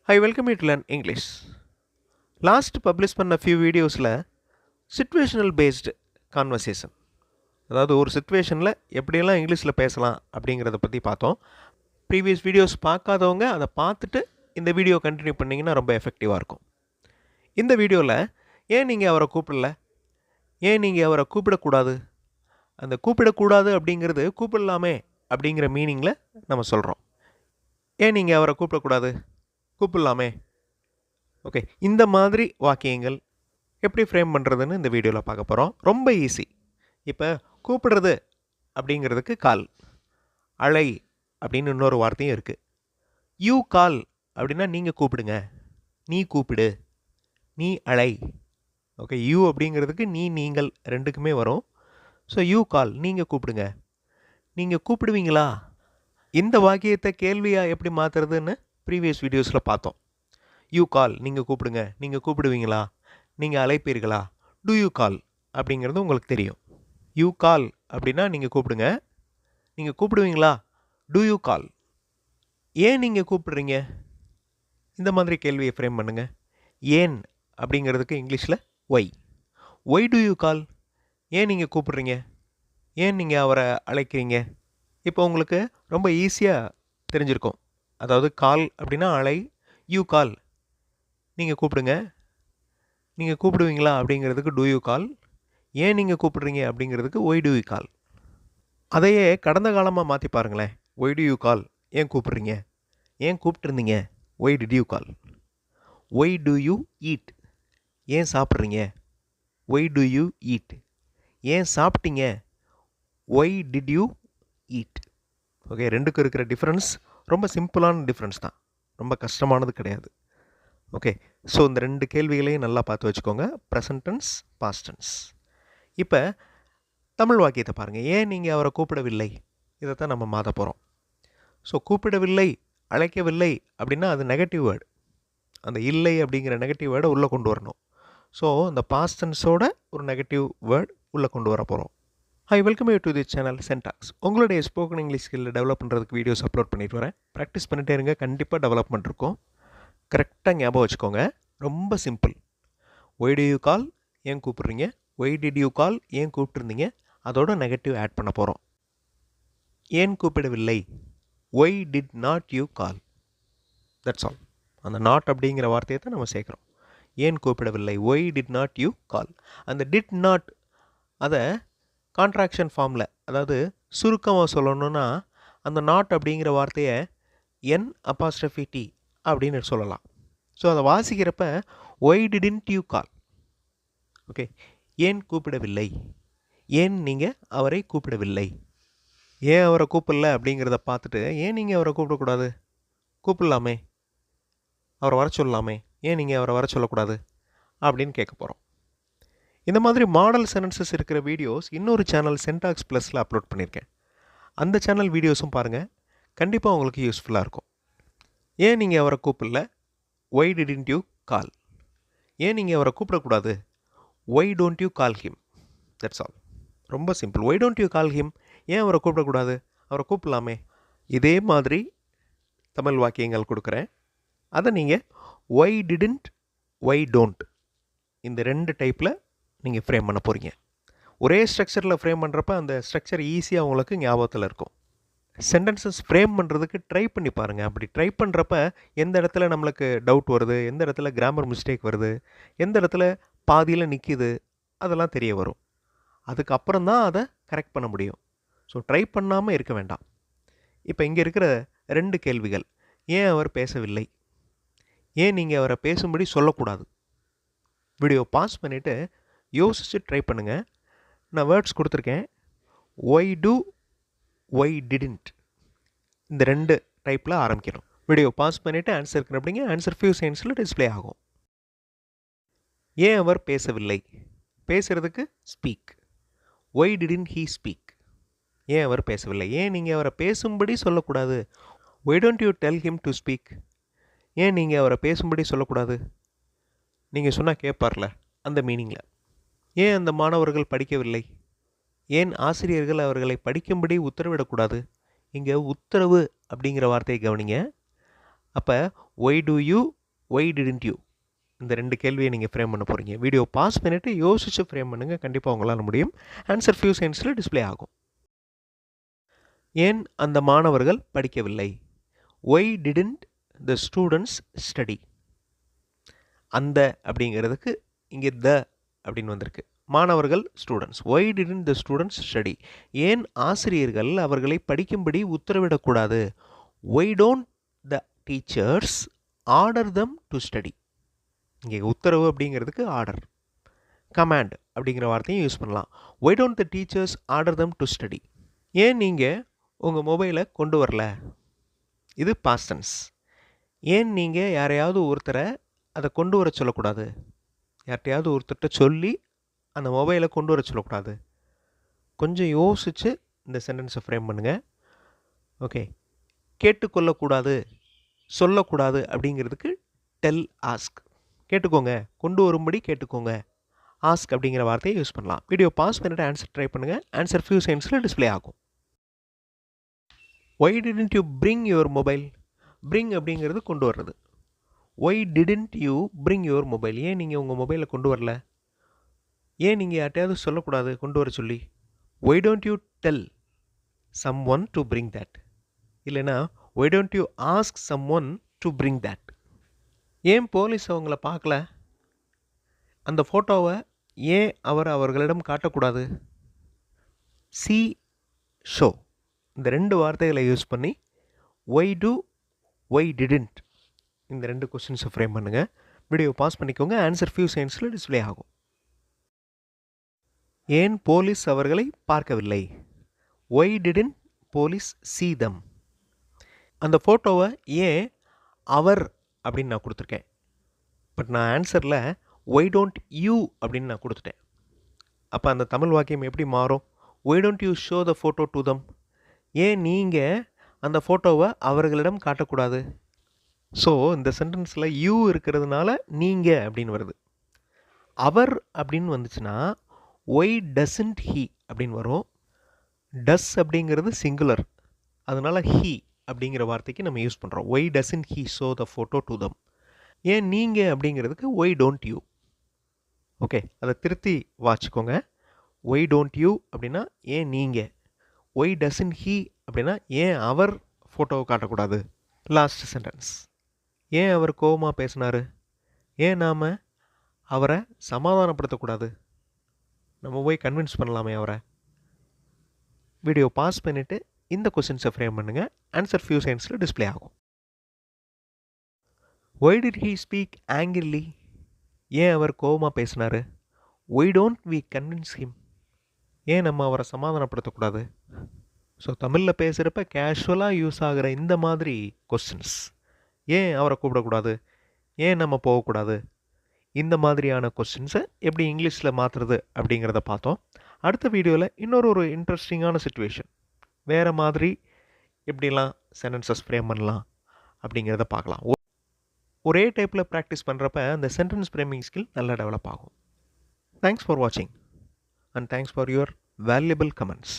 Hi, welcome you to learn English. Last publish பண்ண few வீடியோஸில் situational based conversation, அதாவது ஒரு சிச்சுவேஷனில் எப்படியெல்லாம் இங்கிலீஷில் பேசலாம் அப்படிங்கிறத பற்றி பார்த்தோம். ப்ரீவியஸ் வீடியோஸ் பார்க்காதவங்க அதை பார்த்துட்டு இந்த வீடியோ கண்டினியூ பண்ணிங்கன்னா ரொம்ப எஃபெக்டிவாக இருக்கும். இந்த வீடியோவில் ஏன் நீங்கள் அவரை கூப்பிடல, ஏன் நீங்கள் அவரை கூப்பிடக்கூடாது, அந்த கூப்பிடக்கூடாது அப்படிங்கிறது கூப்பிடலாமே அப்படிங்கிற மீனிங்கில் நம்ம சொல்கிறோம். ஏன் நீங்கள் அவரை கூப்பிடக்கூடாது, கூப்பிடலாமே, ஓகே, இந்த மாதிரி வாக்கியங்கள் எப்படி ஃப்ரேம் பண்ணுறதுன்னு இந்த வீடியோவில் பார்க்க போகிறோம். ரொம்ப ஈஸி. இப்போ கூப்பிடுறது அப்படிங்கிறதுக்கு கால், அழை அப்படின்னு இன்னொரு வார்த்தையும் இருக்குது. யூ கால் அப்படின்னா நீங்கள் கூப்பிடுங்க, நீ கூப்பிடு, நீ அழை. ஓகே, யூ அப்படிங்கிறதுக்கு நீ, நீங்கள் ரெண்டுக்குமே வரும். ஸோ யூ கால், நீங்கள் கூப்பிடுங்க, நீங்கள் கூப்பிடுவீங்களா. இந்த வாக்கியத்தை கேள்வியாக எப்படி மாற்றுறதுன்னு ப்ரீவியஸ் வீடியோஸில் பார்த்தோம். யூ கால், நீங்கள் கூப்பிடுங்க, நீங்கள் கூப்பிடுவீங்களா, நீங்கள் அழைப்பீர்களா. டு யூ கால் அப்படிங்கிறது உங்களுக்கு தெரியும். யூ கால் அப்படின்னா நீங்கள் கூப்பிடுங்க, நீங்கள் கூப்பிடுவீங்களா. டு யூ கால், ஏன் நீங்கள் கூப்பிடுறீங்க, இந்த மாதிரி கேள்வியை ஃப்ரேம் பண்ணுங்கள். ஏன் அப்படிங்கிறதுக்கு இங்கிலீஷில் why. Why do you call, ஏன் நீங்கள் கூப்பிடுறீங்க, ஏன் நீங்கள் அவரை அழைக்கிறீங்க. இப்போ உங்களுக்கு ரொம்ப ஈஸியாக தெரிஞ்சிருக்கும். அதாவது கால் அப்படின்னா அழை, யூ கால் நீங்கள் கூப்பிடுங்க, நீங்கள் கூப்பிடுவீங்களா அப்படிங்கிறதுக்கு டூ யூ கால், ஏன் நீங்கள் கூப்பிடுறீங்க அப்படிங்கிறதுக்கு ஒய் டு யூ கால். அதையே கடந்த காலமாக மாற்றி பாருங்களேன். ஒய் டு யூ கால், ஏன் கூப்பிடுறீங்க, ஏன் கூப்பிட்டுருந்தீங்க, why did you call. Why do you eat, ஏன் சாப்பிட்றீங்க, ஒய் டு யூ ஈட், ஏன் சாப்பிட்டீங்க, why did you eat. Okay, ரெண்டுக்கும் இருக்கிற டிஃப்ரென்ஸ் ரொம்ப சிம்பிளான டிஃப்ரென்ஸ் தான், ரொம்ப கஷ்டமானது கிடையாது. ஓகே, ஸோ இந்த ரெண்டு கேள்விகளையும் நல்லா பார்த்து வச்சுக்கோங்க. Present tense, past tense. இப்போ தமிழ் வாக்கியத்தை பாருங்கள். ஏன் நீங்கள் அவரை கூப்பிடவில்லை, இதைத்தான் நம்ம மாற்ற போகிறோம். ஸோ கூப்பிடவில்லை, அழைக்கவில்லை அப்படின்னா அது நெகட்டிவ் வேர்டு. அந்த இல்லை அப்படிங்கிற நெகட்டிவ் வேர்டை உள்ளே கொண்டு வரணும். ஸோ அந்த பாஸ்ட் டென்ஸோட ஒரு நெகட்டிவ் வேர்டு உள்ளே கொண்டு வர போகிறோம். Hi, welcome you to the channel சென்டாக்ஸ். உங்களுடைய ஸ்போக்கன் இங்கிலீஷ் ஸ்கில்லை டெவலப் பண்ணுறதுக்கு வீடியோஸ் அப்லோட் பண்ணிட்டு வரேன். ப்ராக்டிஸ் பண்ணிட்டே இருங்க, கண்டிப்பாக டெவலப்மெண்ட் இருக்கும். கரெக்டாக ஞாபகம் வச்சுக்கோங்க, ரொம்ப simple. Why do you call, ஏன் கூப்பிட்றீங்க, ஒய் டிட் யூ கால், ஏன் கூப்பிட்டுருந்தீங்க, அதோட நெகட்டிவ் ஆட் பண்ண போகிறோம். ஏன் கூப்பிடவில்லை, why did not you call, that's all. அந்த நாட் அப்படிங்கிற வார்த்தையை தான் நம்ம சேர்க்குறோம். ஏன் கூப்பிடவில்லை, why did not you call. அந்த டிட் நாட் அதை கான்ட்ராக்ஷன் ஃபார்மில், அதாவது சுருக்கமாக சொல்லணுன்னா அந்த நாட் அப்படிங்கிற வார்த்தையை என் அப்பாஸ்ட்ரஃபி டி அப்படின்னு சொல்லலாம். ஸோ அதை வாசிக்கிறப்ப why didn't you call. Okay, ஏன் கூப்பிடவில்லை, ஏன் நீங்கள் அவரை கூப்பிடவில்லை, ஏன் அவரை கூப்பிடல அப்படிங்கிறத பார்த்துட்டு ஏன் நீங்கள் அவரை கூப்பிடக்கூடாது, கூப்பிடலாமே, அவரை வர சொல்லலாமே, ஏன் நீங்கள் அவரை வர சொல்லக்கூடாது அப்படின்னு கேட்க போகிறோம். இந்த மாதிரி மாடல் சென்டென்சஸ் இருக்கிற வீடியோஸ் இன்னொரு சேனல் சென்டாக்ஸ் ப்ளஸில் அப்லோட் பண்ணியிருக்கேன். அந்த சேனல் வீடியோஸும் பாருங்கள், கண்டிப்பாக உங்களுக்கு யூஸ்ஃபுல்லாக இருக்கும். ஏன் நீங்கள் அவரை கூப்பிடல, ஒய் டிடன்ட் யூ கால். ஏன் நீங்கள் அவரை கூப்பிடக்கூடாது, why don't you call him, that's all. ரொம்ப simple. Why don't you call him, ஏன் அவரை கூப்பிடக்கூடாது, அவரை கூப்பிடலாமே. இதே மாதிரி தமிழ் வாக்கியங்கள் கொடுக்குறேன். அதை நீங்கள் ஒய் டிடன்ட், ஒய் டோன்ட், இந்த ரெண்டு டைப்பில் நீங்கள் ஃப்ரேம் பண்ண போகிறீங்க. ஒரே ஸ்ட்ரக்சரில் ஃப்ரேம் பண்ணுறப்ப அந்த ஸ்ட்ரக்சர் ஈஸியாக உங்களுக்கு ஞாபகத்தில் இருக்கும். சென்டென்சஸ் ஃப்ரேம் பண்ணுறதுக்கு ட்ரை பண்ணி பாருங்கள். அப்படி ட்ரை பண்ணுறப்ப எந்த இடத்துல நம்மளுக்கு டவுட் வருது, எந்த இடத்துல கிராமர் மிஸ்டேக் வருது, எந்த இடத்துல பாதியில் நிற்கிது, அதெல்லாம் தெரிய வரும். அதுக்கப்புறம் தான் அதை கரெக்ட் பண்ண முடியும். ஸோ ட்ரை பண்ணாமல் இருக்க வேண்டாம். இப்போ இங்கே இருக்கிற ரெண்டு கேள்விகள். ஏன் அவர் பேசவில்லை, ஏன் நீங்கள் அவரை பேசும்படி சொல்லக்கூடாது. வீடியோ பாஸ் பண்ணிவிட்டு யோசிச்சு ட்ரை பண்ணுங்கள். நான் வேர்ட்ஸ் கொடுத்துருக்கேன். ஒய் டு, ஒய் டிடன்ட், இந்த ரெண்டு டைப்பில் ஆரம்பிக்கணும். வீடியோ பாஸ் பண்ணிவிட்டு ஆன்சர் அப்படிங்க, ஆன்சர் ஃபியூ செகண்ட்ஸில் டிஸ்பிளே ஆகும். ஏன் அவர் பேசவில்லை, பேசுகிறதுக்கு speak. Why didn't he speak, ஏன் அவர் பேசவில்லை, ஏன் நீங்கள் அவரை பேசும்படி சொல்லக்கூடாது. Why don't you tell him to speak, ஏன் நீங்கள் அவரை பேசும்படி சொல்லக்கூடாது. நீங்கள் சொன்னால் கேட்பார்ல, அந்த மீனிங்கில். ஏன் அந்த மாணவர்கள் படிக்கவில்லை, ஏன் ஆசிரியர்கள் அவர்களை படிக்கும்படி உத்தரவிடக்கூடாது. இங்கே உத்தரவு அப்படிங்கிற வார்த்தையை கவனிங்க. அப்போ why do you why didn't you, இந்த 2 கேள்வியை நீங்கள் ஃப்ரேம் பண்ண போகிறீங்க. வீடியோ பாஸ் பண்ணிவிட்டு யோசித்து ஃப்ரேம் பண்ணுங்கள், கண்டிப்பாக உங்களால் முடியும். ஆன்சர் ஃபியூ செகண்ட்ஸில் டிஸ்ப்ளே ஆகும். ஏன் அந்த மாணவர்கள் படிக்கவில்லை? Why didn't the students study. அந்த அப்படிங்கிறதுக்கு இங்கே த அப்படின்னு வந்திருக்கு. மாணவர்கள் students. Why didn't the students study. ஏன் ஆசிரியர்கள் அவர்களை படிக்கும்படி உத்தரவிடக்கூடாது? Why don't the teachers order them to study. இங்கே உத்தரவு அப்படிங்கிறதுக்கு ஆர்டர், கமாண்ட் அப்படிங்கிற வார்த்தையும் யூஸ் பண்ணலாம். Why don't the teachers order them to study. ஏன் நீங்கள் உங்கள் மொபைலை கொண்டு வரல? இது பாஸ்ட் டென்ஸ். ஏன் நீங்கள் யாரையாவது ஒருத்தரை அதை கொண்டு வர சொல்லக்கூடாது? யார்கிட்டையாவது ஒருத்தர்கிட்ட சொல்லி அந்த மொபைலை கொண்டு வர சொல்லக்கூடாது? கொஞ்சம் யோசித்து இந்த சென்டென்ஸை ஃப்ரேம் பண்ணுங்கள். ஓகே. கேட்டுக்கொள்ளக்கூடாது, சொல்லக்கூடாது அப்படிங்கிறதுக்கு டெல், ஆஸ்க். கேட்டுக்கோங்க, கொண்டு வரும்படி கேட்டுக்கோங்க. ஆஸ்க் அப்படிங்கிற வார்த்தையை யூஸ் பண்ணலாம். வீடியோ பாஸ் பண்ணிவிட்டு ஆன்சர் ட்ரை பண்ணுங்கள். ஆன்சர் ஃபியூ செகண்ட்ஸில் டிஸ்ப்ளே ஆகும். Why didn't you bring your mobile. Bring அப்படிங்கிறது கொண்டு வர்றது. Why didn't you bring your mobile. ஏன் நீங்கள் உங்கள் மொபைலை கொண்டு வரல? ஏன் நீங்கள் யார்ட்டையாவது சொல்லக்கூடாது கொண்டு வர சொல்லி? Why don't you tell someone to bring that. இல்லைனா why don't you ask someone to bring that. ஏன் போலீஸ் அவங்கள பார்க்கல? அந்த ஃபோட்டோவை ஏன் அவர்களிடம் காட்டக்கூடாது? See, show. இந்த 2 வார்த்தைகளை யூஸ் பண்ணி ஒய் டு, ஒய் டிடன்ட், இந்த 2 கொஸ்டின்ஸை ஃப்ரேம் பண்ணுங்கள். வீடியோ பாஸ் பண்ணிக்கோங்க. ஆன்சர் ஃபியூ செகண்ட்ஸில் டிஸ்ப்ளே ஆகும். ஏன் போலீஸ் அவர்களை பார்க்கவில்லை? Why didn't police see them. அந்த ஃபோட்டோவை ஏன் அவர் அப்படின்னு நான் கொடுத்துருக்கேன். பட் நான் ஆன்சரில் ஒய் டோன்ட் யூ அப்படின்னு நான் கொடுத்துட்டேன். அப்போ அந்த தமிழ் வாக்கியம் எப்படி மாறும்? Y don't you show the photo to them. ஏன் நீங்கள் அந்த ஃபோட்டோவை அவர்களிடம் காட்டக்கூடாது? ஸோ இந்த சென்டென்ஸில் யூ இருக்கிறதுனால நீங்கள் அப்படின்னு வருது. அவர் அப்படின்னு வந்துச்சுன்னா ஒய் டசன்ட் ஹீ அப்படின்னு வரும். டஸ் அப்படிங்கிறது சிங்குலர், அதனால் ஹீ அப்படிங்கிற வார்த்தைக்கு நம்ம யூஸ் பண்ணுறோம். Why doesn't he show the photo to them. ஏன் நீங்கள் அப்படிங்கிறதுக்கு ஒய் டோன்ட் யூ. ஓகே, அதை திருத்தி வாச்சிக்கோங்க. ஒய் டோன்ட் யூ அப்படின்னா ஏன் நீங்கள். ஒய் டசன்ட் ஹீ அப்படின்னா ஏன் அவர் ஃபோட்டோவை காட்டக்கூடாது. Last sentence. ஏன் அவர் கோபமாக பேசினார்? ஏன் நாம் அவரை சமாதானப்படுத்தக்கூடாது? நம்ம போய் கன்வின்ஸ் பண்ணலாமே அவரை. வீடியோ பாஸ் பண்ணிவிட்டு இந்த கொஸ்டின்ஸை ஃப்ரேம் பண்ணுங்கள். ஆன்சர் ஃபியூ செகண்ட்ஸில் டிஸ்ப்ளே ஆகும். Why did he speak angrily. ஏன் அவர் கோபமாக பேசினார்? Why don't we convince him. ஏன் நம்ம அவரை சமாதானப்படுத்தக்கூடாது? ஸோ தமிழில் பேசுகிறப்ப கேஷுவலாக யூஸ் ஆகிற இந்த மாதிரி கொஸ்டின்ஸ். ஏன் அவரை கூப்பிடக்கூடாது? ஏன் நம்ம போகக்கூடாது? இந்த மாதிரியான கொஸ்டின்ஸை எப்படி இங்கிலீஷில் மாற்றுறது அப்படிங்கிறத பார்த்தோம். அடுத்த வீடியோவில் இன்னொரு இன்ட்ரெஸ்டிங்கான சிச்சுவேஷன், வேறு மாதிரி எப்படிலாம் சென்டென்சஸ் ஃப்ரேம் பண்ணலாம் அப்படிங்கிறத பார்க்கலாம். ஒரே டைப்பில் ப்ராக்டிஸ் பண்ணுறப்ப அந்த சென்டென்ஸ் ஃப்ரேமிங் ஸ்கில் நல்லா டெவலப் ஆகும். தேங்க்ஸ் ஃபார் வாட்சிங் and thanks for your valuable comments.